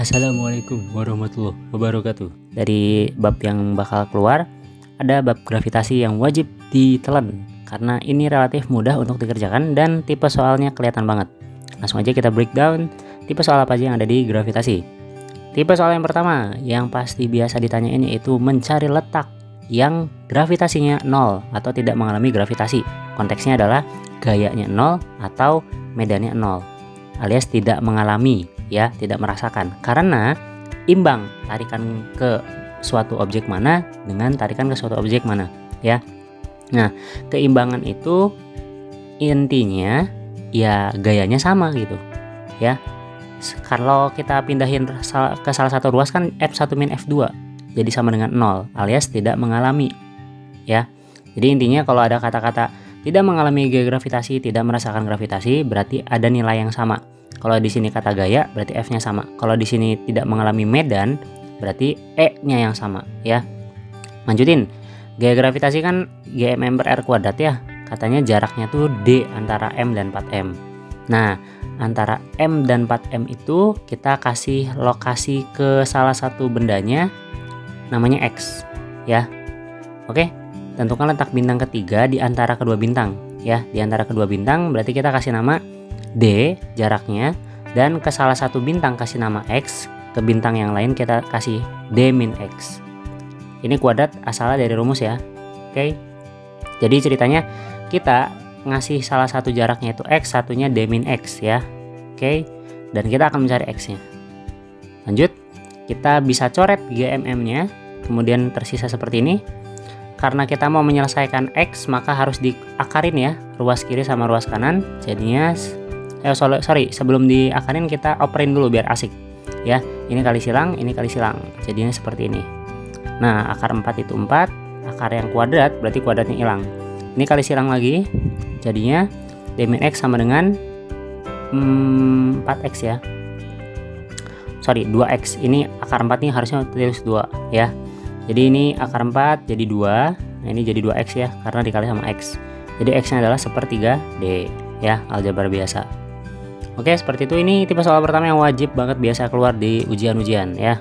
Assalamualaikum warahmatullahi wabarakatuh. Dari bab yang bakal keluar, ada bab gravitasi yang wajib ditelan karena ini relatif mudah untuk dikerjakan dan tipe soalnya kelihatan banget. Langsung aja kita breakdown tipe soal apa aja yang ada di gravitasi. Tipe soal yang pertama yang pasti biasa ditanyain yaitu mencari letak yang gravitasinya 0 atau tidak mengalami gravitasi. Konteksnya adalah gayanya 0 atau medannya 0 alias tidak mengalami, ya, tidak merasakan, karena imbang tarikan ke suatu objek mana dengan tarikan ke suatu objek mana, ya. Nah, keimbangan itu intinya ya gayanya sama gitu, ya. Kalau kita pindahin ke salah satu ruas kan F1 min F2 jadi sama dengan 0 alias tidak mengalami, ya. Jadi intinya kalau ada kata-kata tidak mengalami gaya gravitasi, tidak merasakan gravitasi, berarti ada nilai yang sama. Kalau di sini kata gaya, berarti F-nya sama. Kalau di sini tidak mengalami medan, berarti E-nya yang sama, ya. Lanjutin. Gaya gravitasi kan Gm per R kuadrat, ya. Katanya jaraknya tuh D antara M dan 4M. Nah, antara M dan 4M itu kita kasih lokasi ke salah satu bendanya namanya X, ya. Oke. Tentukan letak bintang ketiga di antara kedua bintang, ya. Di antara kedua bintang berarti kita kasih nama D jaraknya, dan ke salah satu bintang kasih nama X, ke bintang yang lain kita kasih D min X. Ini kuadrat asalnya dari rumus, ya. Oke. Jadi ceritanya kita ngasih salah satu jaraknya itu X, satunya D min X, ya. Oke. Dan kita akan mencari X-nya. Lanjut, kita bisa coret GMM-nya, kemudian tersisa seperti ini. Karena kita mau menyelesaikan X, maka harus diakarin, ya, ruas kiri sama ruas kanan. Jadinya sebelum diakarin kita operin dulu biar asik, ya. Ini kali silang, ini kali silang, jadinya seperti ini. Nah, akar 4 itu 4, akar yang kuadrat berarti kuadratnya hilang. Ini kali silang lagi, jadinya D min X sama dengan 4X, ya. 2X. Ini akar 4 nih harusnya tulis 2, ya. Jadi ini akar 4 jadi 2. Nah, ini jadi 2X, ya, karena dikali sama X. Jadi X-nya adalah 1/3 D, ya, aljabar biasa. Oke, seperti itu. Ini tipe soal pertama yang wajib banget biasa keluar di ujian-ujian, ya.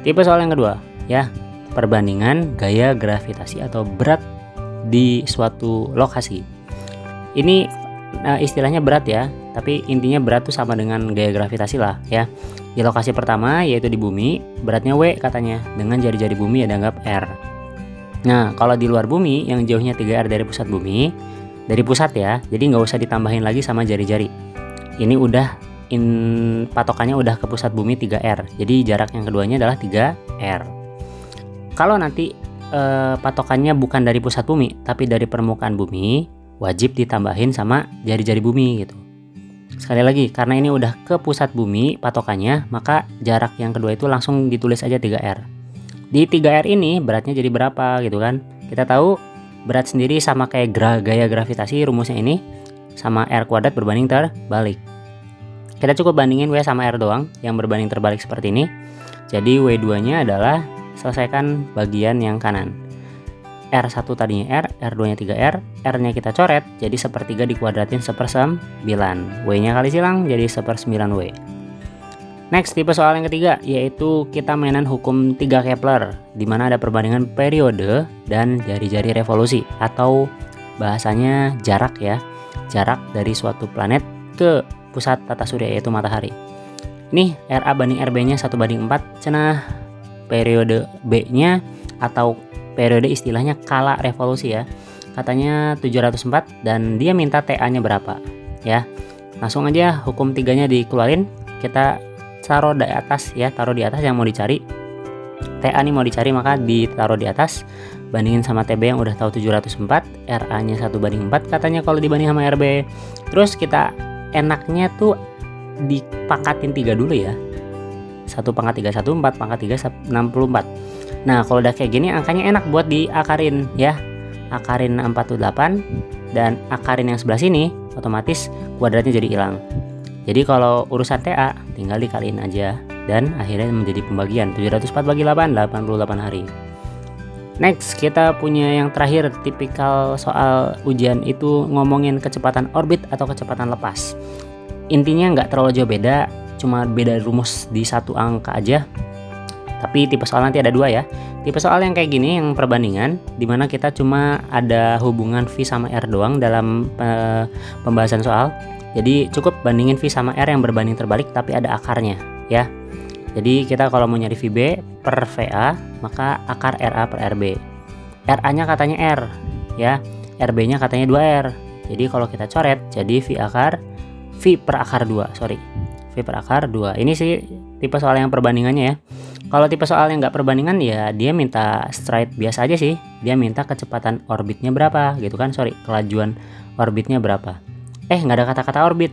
Tipe soal yang kedua, ya, perbandingan gaya gravitasi atau berat di suatu lokasi. Ini istilahnya berat, ya, tapi intinya berat tuh sama dengan gaya gravitasi lah, ya. Di lokasi pertama yaitu di bumi, beratnya W katanya, dengan jari-jari bumi ya dianggap R. Nah, kalau di luar bumi yang jauhnya 3R dari pusat bumi, dari pusat, ya, jadi nggak usah ditambahin lagi sama jari-jari. Ini udah patokannya udah ke pusat bumi 3R, jadi jarak yang keduanya adalah 3R. Kalau nanti patokannya bukan dari pusat bumi tapi dari permukaan bumi, wajib ditambahin sama jari-jari bumi gitu. Sekali lagi, karena ini udah ke pusat bumi patokannya, maka jarak yang kedua itu langsung ditulis aja 3R. Di 3R ini beratnya jadi berapa gitu kan. Kita tahu berat sendiri sama kayak gaya gravitasi, rumusnya ini sama R kuadrat berbanding terbalik. Kita cukup bandingin W sama R doang yang berbanding terbalik seperti ini. Jadi W2 nya adalah selesaikan bagian yang kanan. R1 tadinya R, R2 nya 3R, R nya kita coret jadi 1/3 dikuadratin 1/9, W nya kali silang jadi 1/9 W. Next, tipe soal yang ketiga yaitu kita mainan hukum 3 Kepler, di mana ada perbandingan periode dan jari-jari revolusi, atau bahasanya jarak, ya, jarak dari suatu planet ke pusat tata surya yaitu matahari. Ini RA banding RB nya 1/4, cenah periode B nya atau periode istilahnya kala revolusi, ya, katanya 704 dan dia minta TA nya berapa, ya. Langsung aja hukum 3 nya dikeluarin, kita taruh di atas, ya, taruh di atas yang mau dicari. TA nih mau dicari maka ditaruh di atas, bandingin sama TB yang udah tahu 704, RA nya 1/4 katanya kalau dibanding sama RB. Terus kita enaknya tuh dipangkatin 3 dulu, ya. 1 pangkat 3 1, 4 pangkat 3 64. Nah, kalau udah kayak gini angkanya enak buat diakarin, ya. Akarin 48 dan akarin yang sebelah sini otomatis kuadratnya jadi hilang. Jadi kalau urusan TA tinggal dikaliin aja dan akhirnya menjadi pembagian 704 bagi 8, 88 hari. Next, kita punya yang terakhir, tipikal soal ujian itu ngomongin kecepatan orbit atau kecepatan lepas. Intinya nggak terlalu jauh beda, cuma beda rumus di satu angka aja. Tapi tipe soal nanti ada dua ya. Tipe soal yang kayak gini yang perbandingan, dimana kita cuma ada hubungan V sama R doang dalam pembahasan soal. Jadi cukup bandingin V sama R yang berbanding terbalik tapi ada akarnya ya. Jadi kita kalau mau nyari VB per VA, maka akar RA per RB. RA nya katanya R ya, RB nya katanya 2R. Jadi kalau kita coret jadi V per akar 2, sorry, V per akar 2. Ini sih tipe soal yang perbandingannya ya. Kalau tipe soal yang nggak perbandingan ya dia minta straight biasa aja sih. Dia minta kecepatan orbitnya berapa gitu kan, sorry, kelajuan orbitnya berapa. Nggak ada kata-kata orbit.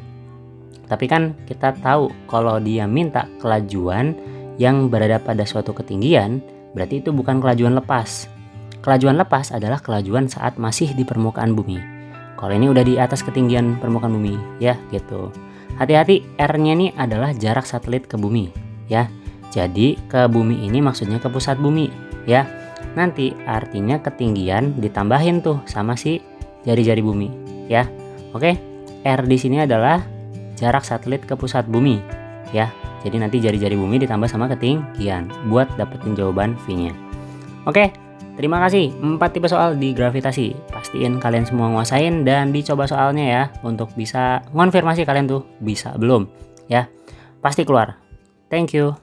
Tapi kan kita tahu kalau dia minta kelajuan yang berada pada suatu ketinggian, berarti itu bukan kelajuan lepas. Kelajuan lepas adalah kelajuan saat masih di permukaan bumi. Kalau ini udah di atas ketinggian permukaan bumi ya gitu. Hati-hati, R-nya ini adalah jarak satelit ke bumi ya. Jadi ke bumi ini maksudnya ke pusat bumi ya. Nanti artinya ketinggian ditambahin tuh sama si jari-jari bumi ya. Oke, R di sini adalah jarak satelit ke pusat bumi ya. Jadi nanti jari-jari bumi ditambah sama ketinggian buat dapetin jawaban V-nya. Oke, terima kasih. 4 tipe soal di gravitasi. Pastiin kalian semua nguasain dan dicoba soalnya ya untuk bisa ngonfirmasi kalian tuh bisa belum ya. Pasti keluar. Thank you.